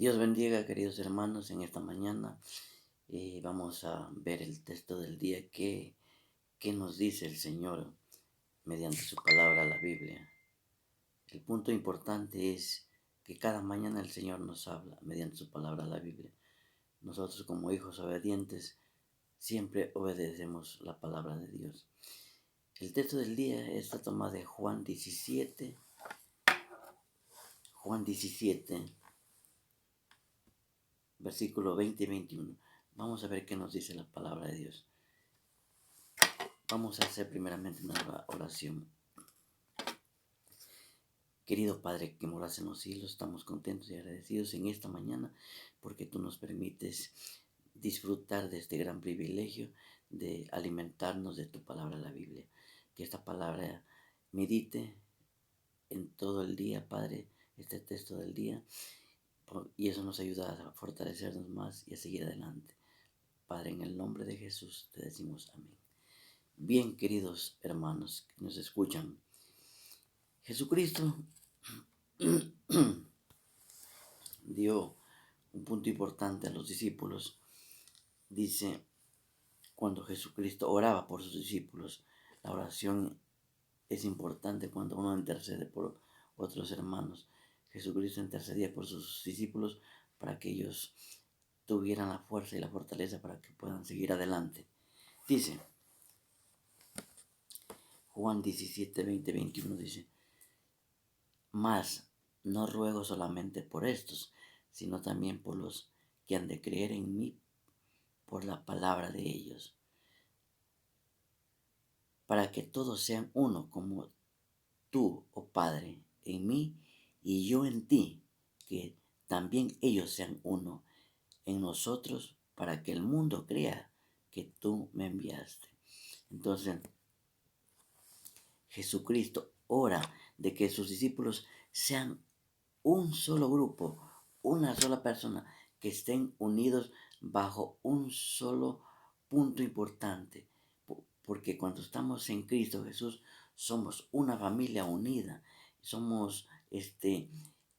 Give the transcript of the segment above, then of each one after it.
Dios bendiga, queridos hermanos, en esta mañana vamos a ver el texto del día que nos dice el Señor mediante su palabra, la Biblia. El punto importante es que cada mañana el Señor nos habla mediante su palabra, la Biblia. Nosotros como hijos obedientes siempre obedecemos la palabra de Dios. El texto del día está tomado de Juan 17, versículo 20 y 21. Vamos a ver qué nos dice la palabra de Dios. Vamos a hacer primeramente una oración. Querido Padre que moras en los cielos, estamos contentos y agradecidos en esta mañana porque tú nos permites disfrutar de este gran privilegio de alimentarnos de tu palabra, la Biblia. Que esta palabra medite en todo el día, Padre, este texto del día, y eso nos ayuda a fortalecernos más y a seguir adelante. Padre, en el nombre de Jesús te decimos amén. Bien, queridos hermanos que nos escuchan, Jesucristo dio un punto importante a los discípulos. Dice, cuando Jesucristo oraba por sus discípulos, la oración es importante cuando uno intercede por otros hermanos. Jesucristo intercedía por sus discípulos para que ellos tuvieran la fuerza y la fortaleza para que puedan seguir adelante. Dice, Juan 17, 20, 21 dice, mas no ruego solamente por estos, sino también por los que han de creer en mí por la palabra de ellos, para que todos sean uno, como tú, oh Padre, en mí y yo en ti, que también ellos sean uno en nosotros, para que el mundo crea que tú me enviaste. Entonces, Jesucristo ora de que sus discípulos sean un solo grupo, una sola persona, que estén unidos bajo un solo punto importante. Porque cuando estamos en Cristo Jesús, somos una familia unida, somos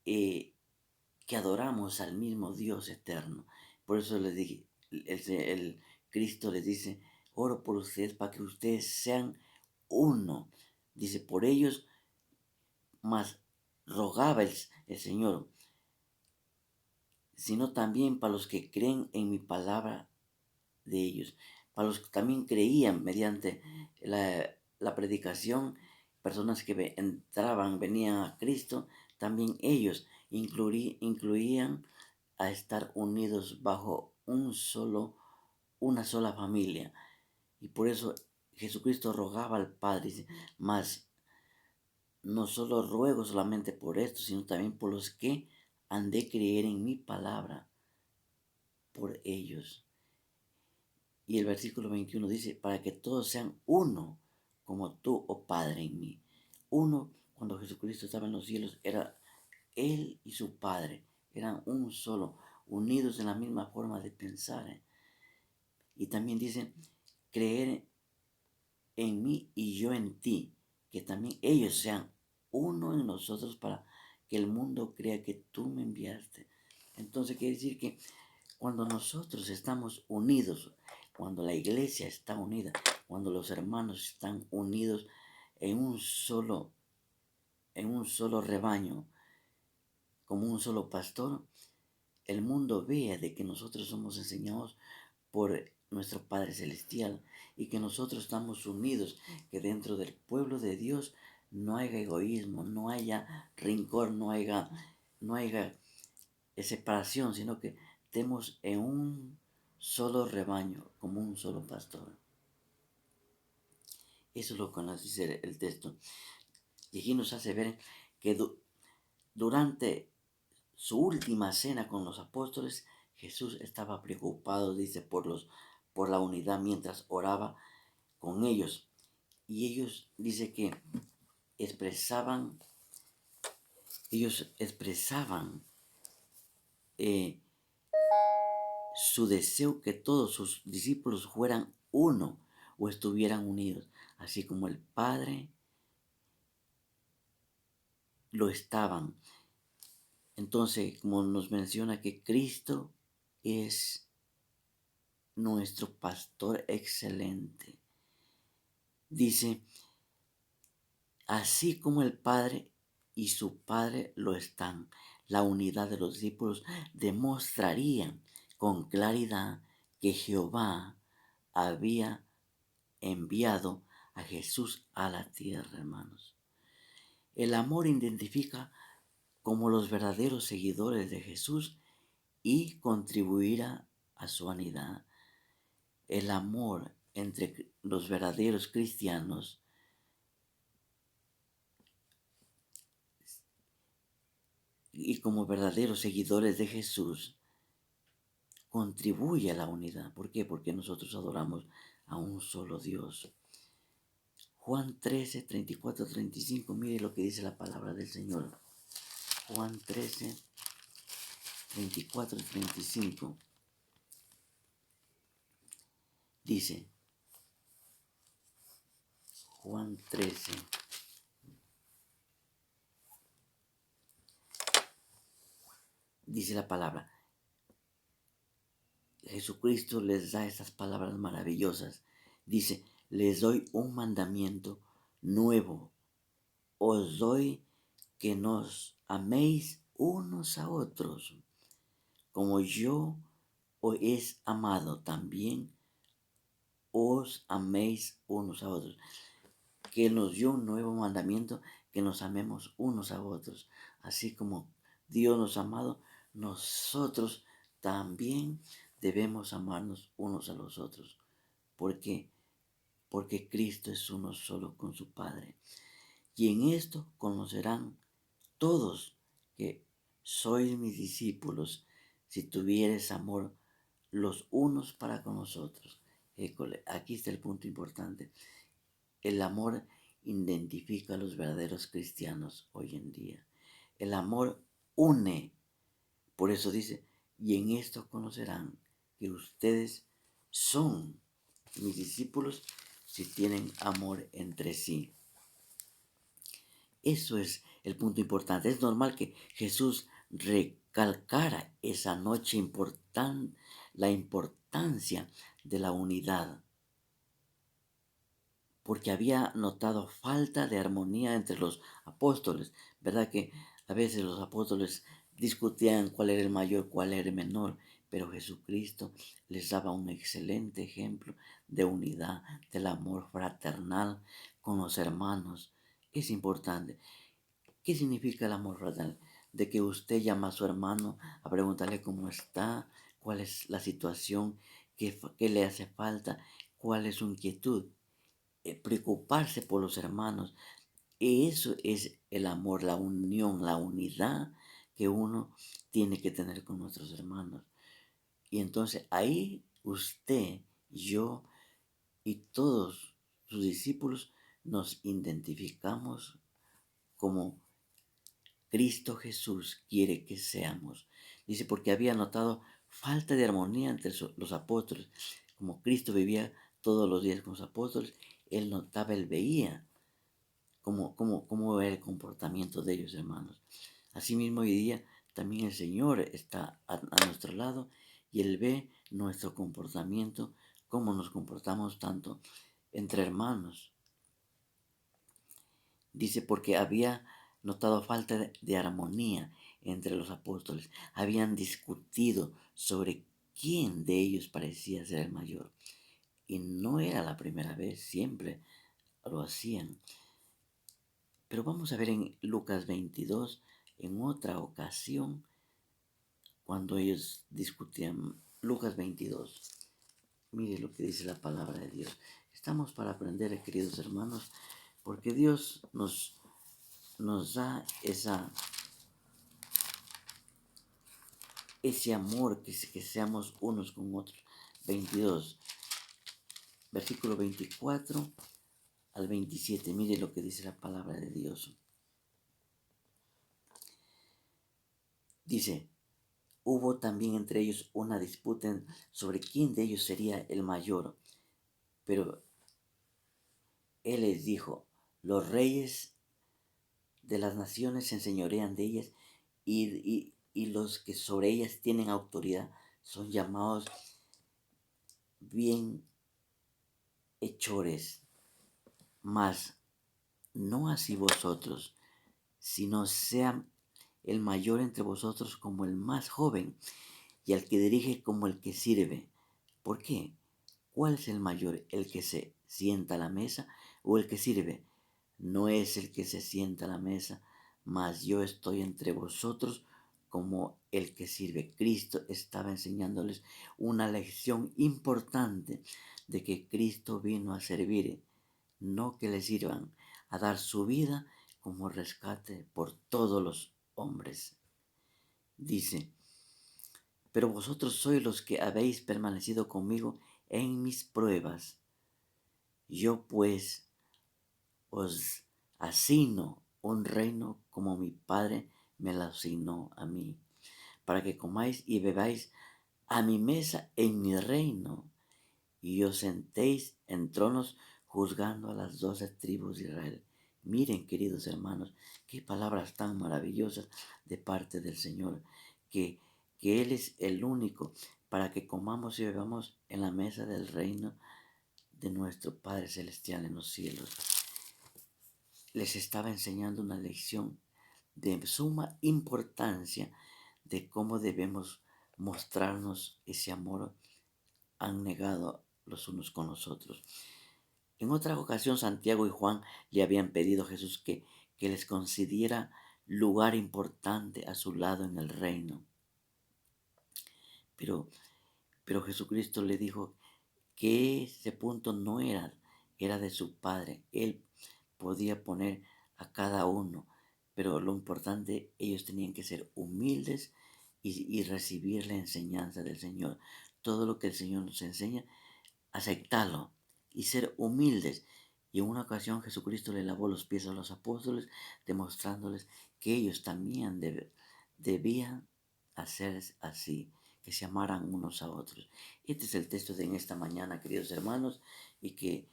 que adoramos al mismo Dios eterno. Por eso les dije, el Cristo les dice, oro por ustedes para que ustedes sean uno. Dice, por ellos, más rogaba el Señor, sino también para los que creen en mi palabra de ellos, para los que también creían mediante la predicación, personas que venían a Cristo, también ellos incluían a estar unidos bajo una sola familia. Y por eso Jesucristo rogaba al Padre, dice, mas no solo ruego solamente por esto, sino también por los que han de creer en mi palabra, por ellos. Y el versículo 21 dice, para que todos sean uno, como tú, oh Padre, en mí. Uno, cuando Jesucristo estaba en los cielos, era Él y su Padre. Eran un solo, unidos en la misma forma de pensar. Y también dice, creer en mí y yo en ti, que también ellos sean uno en nosotros para que el mundo crea que tú me enviaste. Entonces quiere decir que cuando nosotros estamos unidos, cuando la iglesia está unida, cuando los hermanos están unidos en un solo rebaño, como un solo pastor, el mundo vea de que nosotros somos enseñados por nuestro Padre Celestial y que nosotros estamos unidos, que dentro del pueblo de Dios no haya egoísmo, no haya rencor, no haya separación, sino que estemos en un solo rebaño, como un solo pastor. Eso es lo que nos dice el texto. Y aquí nos hace ver que durante su última cena con los apóstoles, Jesús estaba preocupado, dice, por la unidad mientras oraba con ellos. Y ellos, dice que ellos expresaban su deseo que todos sus discípulos fueran uno o estuvieran unidos, así como el Padre lo estaban. Entonces, como nos menciona que Cristo es nuestro pastor excelente, dice, así como el Padre y su Padre lo están, la unidad de los discípulos demostraría con claridad que Jehová había enviado a Jesús a la tierra, hermanos. El amor identifica como los verdaderos seguidores de Jesús y contribuirá a su unidad. El amor entre los verdaderos cristianos y como verdaderos seguidores de Jesús contribuye a la unidad. ¿Por qué? Porque nosotros adoramos a un solo Dios. Juan 13, 34, 35, mire lo que dice la palabra del Señor. Juan 13, 34 y 35. Dice, Juan 13, dice la palabra. Jesucristo les da estas palabras maravillosas. Dice, les doy un mandamiento nuevo. Os doy que nos améis unos a otros, como yo os he amado también, os améis unos a otros. Que nos dio un nuevo mandamiento, que nos amemos unos a otros. Así como Dios nos ha amado, nosotros también debemos amarnos unos a los otros. ¿Por qué? Porque Cristo es uno solo con su Padre. Y en esto conocerán todos que sois mis discípulos, si tuvieres amor los unos para con los otros. Aquí está el punto importante. El amor identifica a los verdaderos cristianos hoy en día. El amor une. Por eso dice, y en esto conocerán que ustedes son mis discípulos si tienen amor entre sí. Eso es el punto importante. Es normal que Jesús recalcara esa noche la importancia de la unidad, porque había notado falta de armonía entre los apóstoles, ¿verdad? Que a veces los apóstoles discutían cuál era el mayor, cuál era el menor, pero Jesucristo les daba un excelente ejemplo de unidad, del amor fraternal con los hermanos. Es importante. ¿Qué significa el amor fraternal? De que usted llama a su hermano a preguntarle cómo está, cuál es la situación, qué le hace falta, cuál es su inquietud. Preocuparse por los hermanos. Eso es el amor, la unión, la unidad que uno tiene que tener con nuestros hermanos. Y entonces ahí usted, yo y todos sus discípulos nos identificamos como Cristo Jesús quiere que seamos. Dice, porque había notado falta de armonía entre los apóstoles. Como Cristo vivía todos los días con los apóstoles, él notaba, él veía cómo era el comportamiento de ellos, hermanos. Asimismo, hoy día también el Señor está a nuestro lado y Él ve nuestro comportamiento, cómo nos comportamos tanto entre hermanos. Dice, porque había notado falta de armonía entre los apóstoles. Habían discutido sobre quién de ellos parecía ser el mayor. Y no era la primera vez, siempre lo hacían. Pero vamos a ver en Lucas 22, en otra ocasión, cuando ellos discutían. Lucas 22. Mire lo que dice la palabra de Dios. Estamos para aprender, queridos hermanos, porque Dios nos da ese amor, que seamos unos con otros. 22, versículo 24 al 27. Mire lo que dice la palabra de Dios. Dice, hubo también entre ellos una disputa sobre quién de ellos sería el mayor, pero él les dijo, los reyes de las naciones se enseñorean de ellas y los que sobre ellas tienen autoridad son llamados bienhechores, mas no así vosotros, sino sea el mayor entre vosotros como el más joven, y al que dirige como el que sirve. ¿Por qué? ¿Cuál es el mayor? ¿El que se sienta a la mesa o el que sirve? No es el que se sienta a la mesa, mas yo estoy entre vosotros como el que sirve. Cristo estaba enseñándoles una lección importante de que Cristo vino a servir, no que le sirvan, a dar su vida como rescate por todos los hombres. Dice, pero vosotros sois los que habéis permanecido conmigo en mis pruebas. Yo pues os asigno un reino como mi Padre me lo asignó a mí, para que comáis y bebáis a mi mesa en mi reino, y os sentéis en tronos juzgando a las 12 tribus de Israel. Miren, queridos hermanos, qué palabras tan maravillosas de parte del Señor, que, que Él es el único para que comamos y bebamos en la mesa del reino de nuestro Padre Celestial en los cielos. Les estaba enseñando una lección de suma importancia de cómo debemos mostrarnos ese amor negado los unos con los otros. En otra ocasión, Santiago y Juan le habían pedido a Jesús que les concediera lugar importante a su lado en el reino. Pero, pero Jesucristo le dijo que ese punto no era de su Padre. Él podía poner a cada uno, pero lo importante, ellos tenían que ser humildes y recibir la enseñanza del Señor. Todo lo que el Señor nos enseña, aceptarlo y ser humildes. Y en una ocasión Jesucristo le lavó los pies a los apóstoles, demostrándoles que ellos también debían hacer así, que se amaran unos a otros. Este es el texto de en esta mañana, queridos hermanos, y que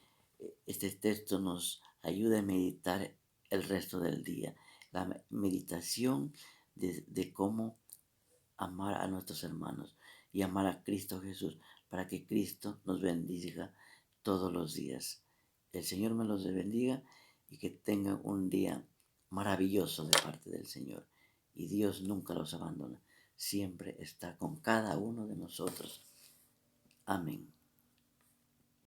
este texto nos ayuda a meditar el resto del día. La meditación de cómo amar a nuestros hermanos y amar a Cristo Jesús para que Cristo nos bendiga todos los días. El Señor me los bendiga y que tengan un día maravilloso de parte del Señor. Y Dios nunca los abandona, siempre está con cada uno de nosotros. Amén.